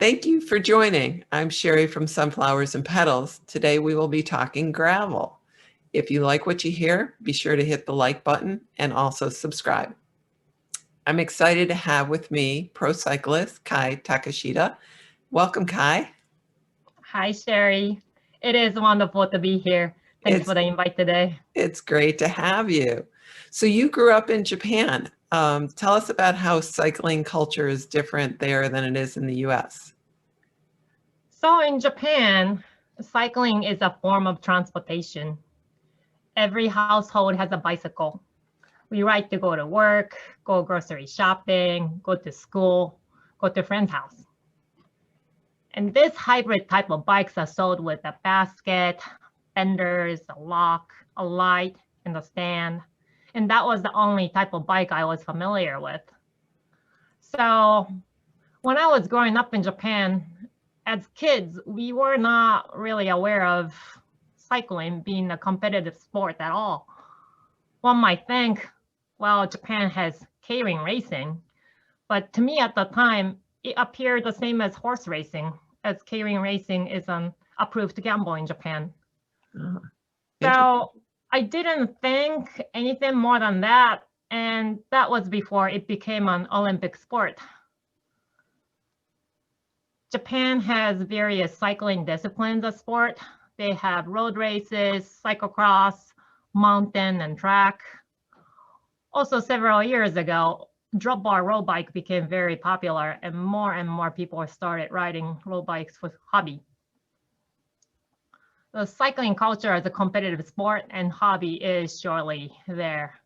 Thank you for joining. I'm Sheri from Sunflowers and Petals. Today we will be talking gravel. If you like what you hear, be sure to hit the like button and also subscribe. I'm excited to have with me pro cyclist Kae Takeshita. Welcome, Kae. Hi, Sheri. It is wonderful to be here. Thanks for the invite today. It's great to have you. So you grew up in Japan. Tell us about how cycling culture is different there than it is in the US. So in Japan, cycling is a form of transportation. Every household has a bicycle. We ride to go to work, go grocery shopping, go to school, go to a friend's house. And this hybrid type of bikes are sold with a basket, fenders, a lock, a light, and a stand. And that was the only type of bike I was familiar with. So when I was growing up in Japan, as kids, we were not really aware of cycling being a competitive sport at all. One might think, well, Japan has K-ring racing, but to me at the time, it appeared the same as horse racing, as K-ring racing is an approved gamble in Japan. So I didn't think anything more than that, and that was before it became an Olympic sport. Japan has various cycling disciplines of sport. They have road races, cyclocross, mountain, and track. Also, several years ago, drop bar road bike became very popular, and more people started riding road bikes for hobby. The cycling culture as a competitive sport and hobby is surely there.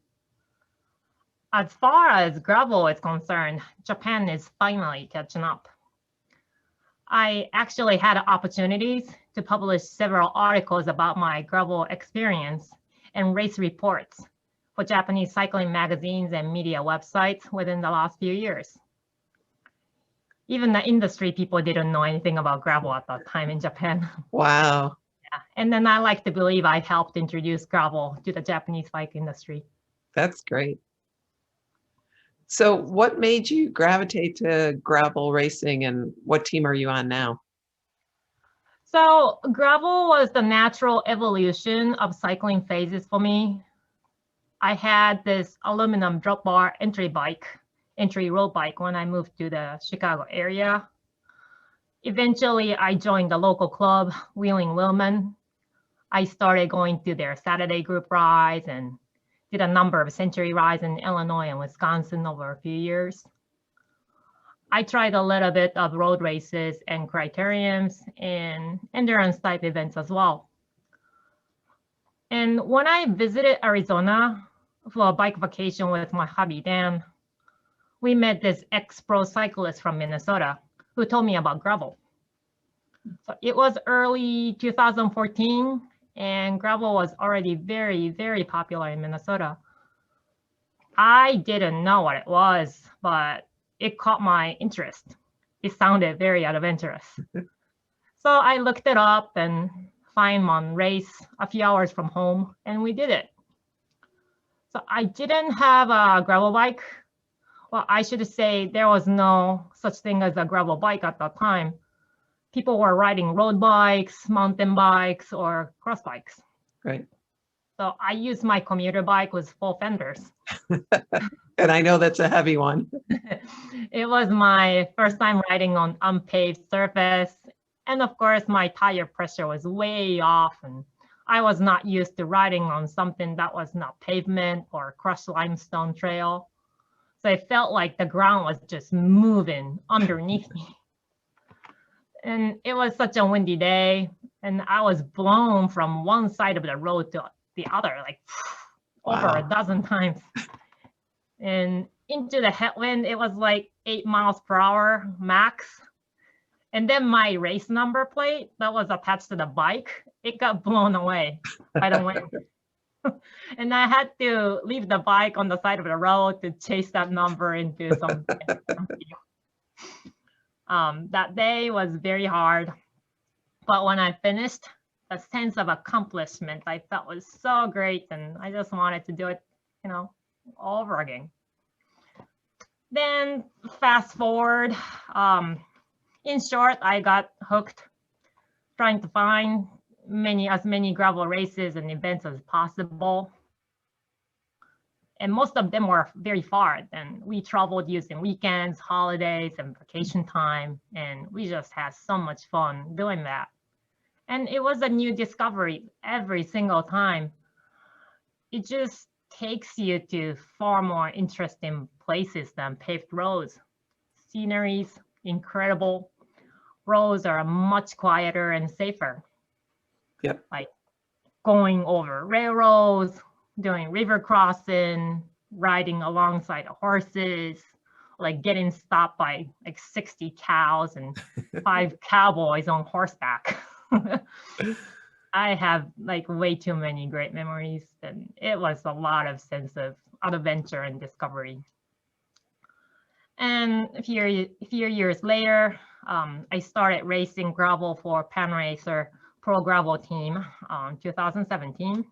As far as gravel is concerned, Japan is finally catching up. I actually had opportunities to publish several articles about my gravel experience and race reports for Japanese cycling magazines and media websites within the last few years. Even the industry people didn't know anything about gravel at that time in Japan. Wow. Yeah. And then I like to believe I helped introduce gravel to the Japanese bike industry. That's great. So what made you gravitate to gravel racing, and what team are you on now? So gravel was the natural evolution of cycling phases for me. I had this aluminum drop bar entry road bike when I moved to the Chicago area. Eventually, I joined the local club, Wheeling Wheelman. I started going to their Saturday group rides and did a number of century rides in Illinois and Wisconsin over a few years. I tried a little bit of road races and criteriums and endurance type events as well. And when I visited Arizona for a bike vacation with my hubby, Dan, we met this ex-pro cyclist from Minnesota who told me about gravel. So it was early 2014, and gravel was already very, very popular in Minnesota. I didn't know what it was, but it caught my interest. It sounded very adventurous. So I looked it up and found one race a few hours from home, and we did it. So I didn't have a gravel bike. Well, I should say there was no such thing as a gravel bike at that time. People were riding road bikes, mountain bikes, or cross bikes. Right. So I used my commuter bike with full fenders. And I know that's a heavy one. It was my first time riding on unpaved surface. And of course, my tire pressure was way off, and I was not used to riding on something that was not pavement or crushed limestone trail. So it felt like the ground was just moving underneath me. And it was such a windy day, and I was blown from one side of the road to the other, like over a dozen times. And into the headwind, it was like 8 miles per hour max. And then my race number plate that was attached to the bike, it got blown away by the wind. And I had to leave the bike on the side of the road to chase that number into some field. That day was very hard, but when I finished, the sense of accomplishment I felt was so great, and I just wanted to do it, all over again. Then fast forward, in short, I got hooked trying to find as many gravel races and events as possible. And most of them were very far. And we traveled using weekends, holidays, and vacation time. And we just had so much fun doing that. And it was a new discovery every single time. It just takes you to far more interesting places than paved roads. Sceneries, incredible. Roads are much quieter and safer. Yep. Like going over railroads, doing river crossing, riding alongside horses, like getting stopped by like 60 cows and 5 cowboys on horseback. I have like way too many great memories, and it was a lot of sense of adventure and discovery. And a few years later, I started racing gravel for Pan Racer Pro Gravel team 2017.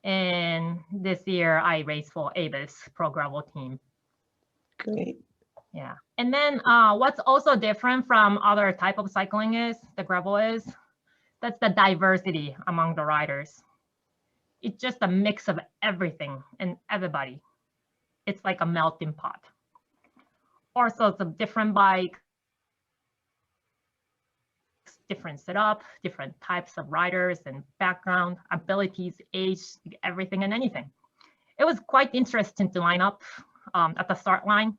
And this year I raced for Avis Pro Gravel team. Great. Yeah. And then what's also different from other type of cycling is, the gravel is, that's the diversity among the riders. It's just a mix of everything and everybody. It's like a melting pot. All sorts of different bikes, different setup, different types of riders and background, abilities, age, everything and anything. It was quite interesting to line up at the start line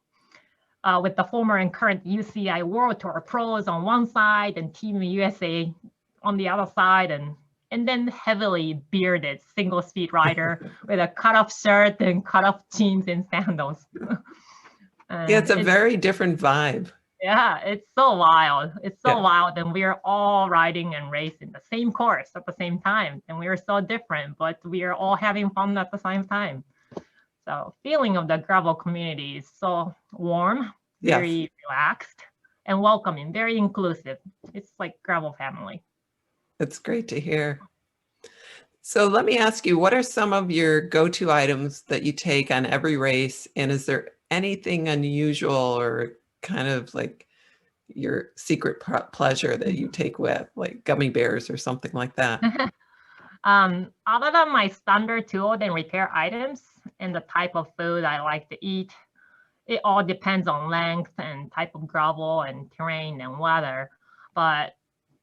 with the former and current UCI World Tour pros on one side and Team USA on the other side, and then heavily bearded single speed rider with a cut-off shirt and cut-off jeans and sandals. And yeah, it's a very different vibe. Yeah, it's so wild. It's so wild. And we are all riding and racing the same course at the same time. And we are so different, but we are all having fun at the same time. So feeling of the gravel community is so warm, very relaxed and welcoming, very inclusive. It's like gravel family. That's great to hear. So let me ask you, what are some of your go-to items that you take on every race? And is there anything unusual or kind of like your secret pleasure that you take with, like gummy bears or something like that? Other than my standard tool and repair items and the type of food I like to eat, it all depends on length and type of gravel and terrain and weather. But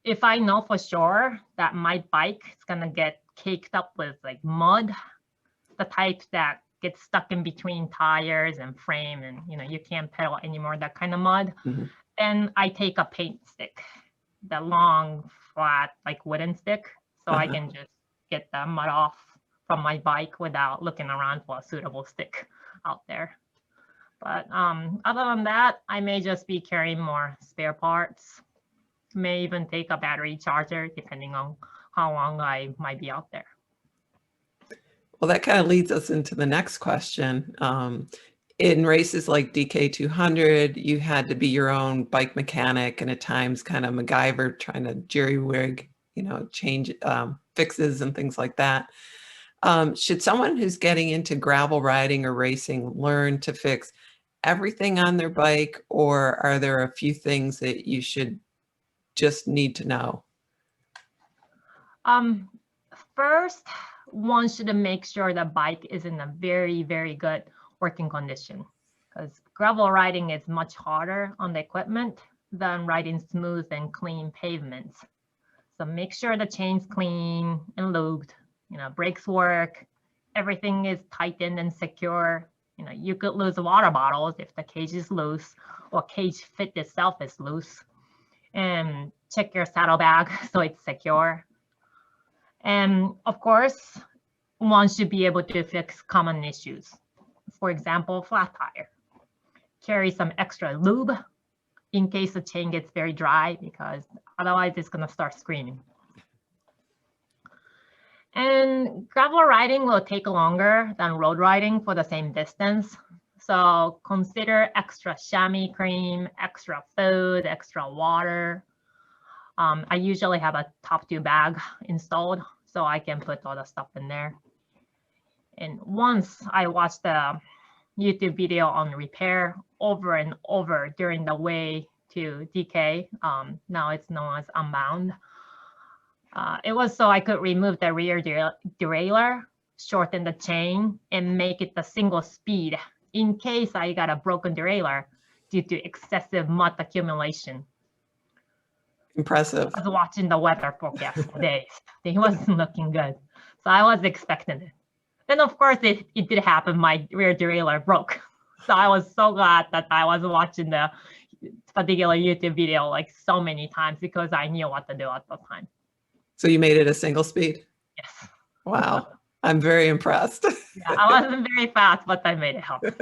if I know for sure that my bike is gonna get caked up with like mud, the type that gets stuck in between tires and frame, and you can't pedal anymore, that kind of mud, then I take a paint stick, the long, flat, like wooden stick, so I can just get the mud off from my bike without looking around for a suitable stick out there. But other than that, I may just be carrying more spare parts, may even take a battery charger depending on how long I might be out there. Well, that kind of leads us into the next question. In races like DK 200, you had to be your own bike mechanic and at times kind of MacGyver, trying to jerry-rig, change fixes and things like that. Should someone who's getting into gravel riding or racing learn to fix everything on their bike, or are there a few things that you should just need to know? First, one should make sure the bike is in a very, very good working condition, because gravel riding is much harder on the equipment than riding smooth and clean pavements. So make sure the chain's clean and lubed, brakes work, everything is tightened and secure. You could lose water bottles if the cage is loose or cage fit itself is loose. And check your saddlebag so it's secure. And of course, one should be able to fix common issues. For example, flat tire. Carry some extra lube in case the chain gets very dry, because otherwise it's gonna start screaming. And gravel riding will take longer than road riding for the same distance. So consider extra chamois cream, extra food, extra water. I usually have a top 2 bag installed so I can put all the stuff in there. And once I watched the YouTube video on repair over and over during the way to DK. Now it's known as Unbound. It was so I could remove the rear derailleur, shorten the chain, and make it a single speed in case I got a broken derailleur due to excessive mud accumulation. Impressive. I was watching the weather forecast for days. It wasn't looking good. So I was expecting it. Then, of course, it did happen. My rear derailleur broke. So I was so glad that I was watching the particular YouTube video like so many times because I knew what to do at the time. So you made it a single speed? Yes. Wow. I'm very impressed. Yeah, I wasn't very fast, but I made it happen.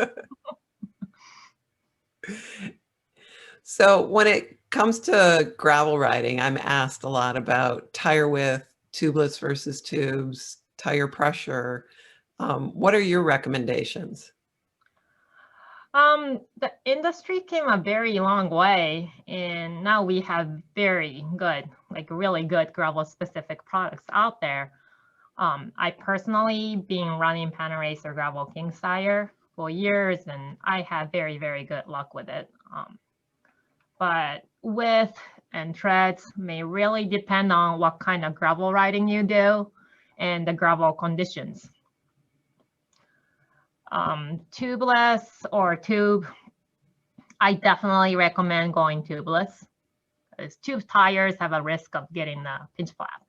So when it comes to gravel riding, I'm asked a lot about tire width, tubeless versus tubes, tire pressure. What are your recommendations? The industry came a very long way, and now we have very good, like really good gravel specific products out there. I personally been running Panaracer Gravel King tire for years, and I had very, very good luck with it. But width and treads may really depend on what kind of gravel riding you do and the gravel conditions. Tubeless or tube, I definitely recommend going tubeless, because tube tires have a risk of getting a pinch flat.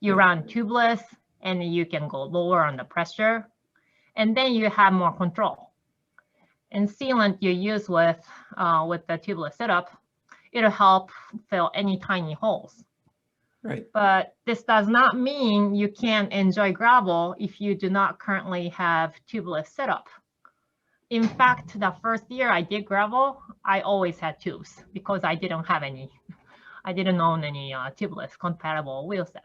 You run tubeless and you can go lower on the pressure, and then you have more control. And sealant you use with the tubeless setup, it'll help fill any tiny holes. Right. But this does not mean you can't enjoy gravel if you do not currently have tubeless setup. In fact, the first year I did gravel, I always had tubes because I didn't have any. I didn't own any tubeless compatible wheel set.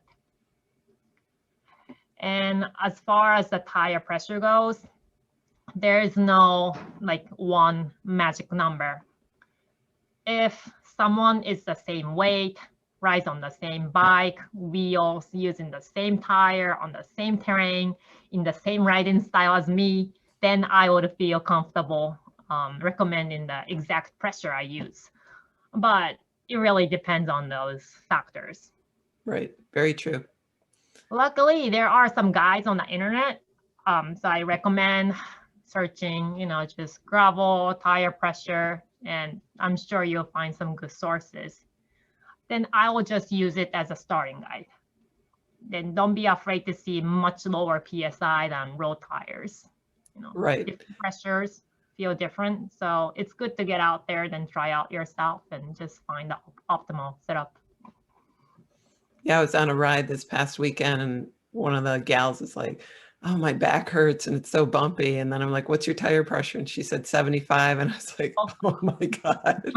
And as far as the tire pressure goes, there is no like one magic number. If someone is the same weight, rides on the same bike, wheels, using the same tire on the same terrain, in the same riding style as me, then I would feel comfortable recommending the exact pressure I use. But it really depends on those factors. Right. Very true. Luckily, there are some guides on the internet. So I recommend searching, just gravel, tire pressure, and I'm sure you'll find some good sources. Then I will just use it as a starting guide. Then don't be afraid to see much lower PSI than road tires. Right. Different pressures feel different. So it's good to get out there, then try out yourself and just find the optimal setup. Yeah, I was on a ride this past weekend and one of the gals is like, oh, my back hurts and it's so bumpy. And then I'm like, what's your tire pressure? And she said 75. And I was like, oh my God.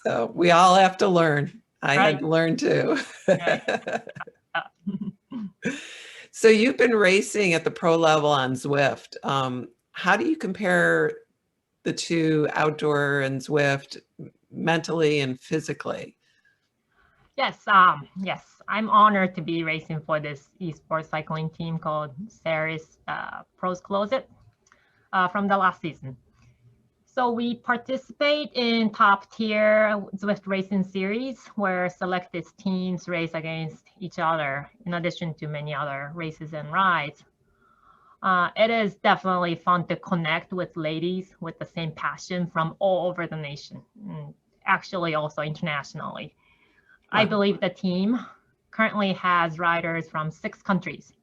So we all have to learn. I had to learn too. Right. So you've been racing at the pro level on Zwift. How do you compare the two, outdoor and Zwift, mentally and physically? Yes, yes, I'm honored to be racing for this esports cycling team called Sheri's Pros Closet from the last season. So we participate in top tier Zwift racing series where selected teams race against each other in addition to many other races and rides. It is definitely fun to connect with ladies with the same passion from all over the nation, and actually also internationally. I believe the team currently has riders from 6 countries.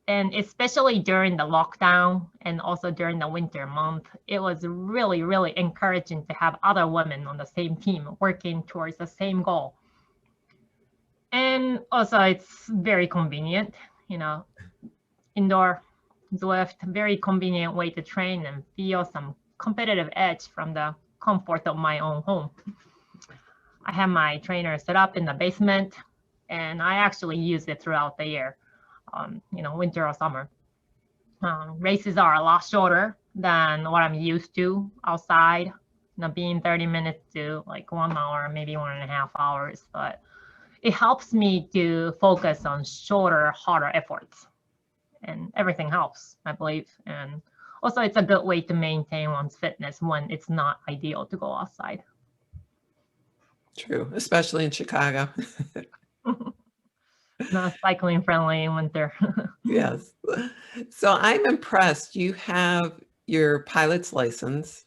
And especially during the lockdown and also during the winter month, it was really, really encouraging to have other women on the same team working towards the same goal. And also it's very convenient, indoor Zwift, very convenient way to train and feel some competitive edge from the comfort of my own home. I have my trainer set up in the basement, and I actually use it throughout the year, winter or summer. Races are a lot shorter than what I'm used to outside, being 30 minutes to like 1 hour, maybe 1.5 hours, but it helps me to focus on shorter, harder efforts. And everything helps, I believe. And Also, it's a good way to maintain one's fitness when it's not ideal to go outside. True, especially in Chicago. Not cycling friendly in winter. Yes. So I'm impressed. You have your pilot's license.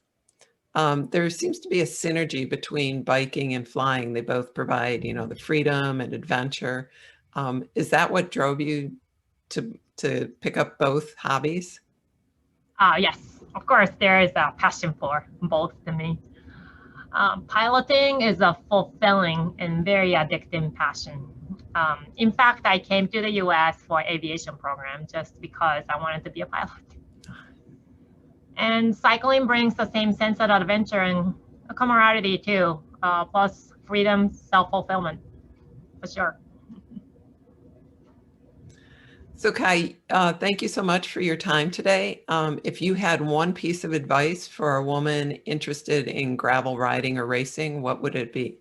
There seems to be a synergy between biking and flying. They both provide, you know, the freedom and adventure. Is that what drove you to pick up both hobbies? Yes, of course, there is a passion for both to me. Piloting is a fulfilling and very addicting passion. In fact, I came to the US for aviation program just because I wanted to be a pilot. And cycling brings the same sense of adventure and camaraderie too, plus freedom, self-fulfillment, for sure. So Kai, thank you so much for your time today. If you had one piece of advice for a woman interested in gravel riding or racing, what would it be?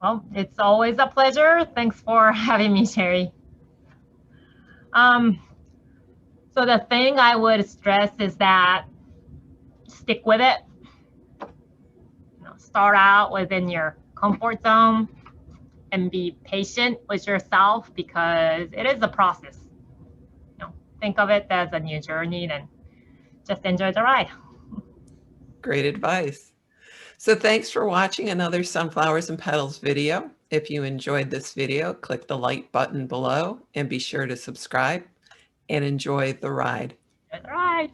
Well, it's always a pleasure. Thanks for having me, Sheri. Um, so the thing I would stress is that stick with it. Start out within your comfort zone and be patient with yourself because it is a process. Think of it as a new journey and just enjoy the ride. Great advice. So thanks for watching another Sunflowers and Petals video. If you enjoyed this video, click the like button below and be sure to subscribe and enjoy the ride. Enjoy the ride.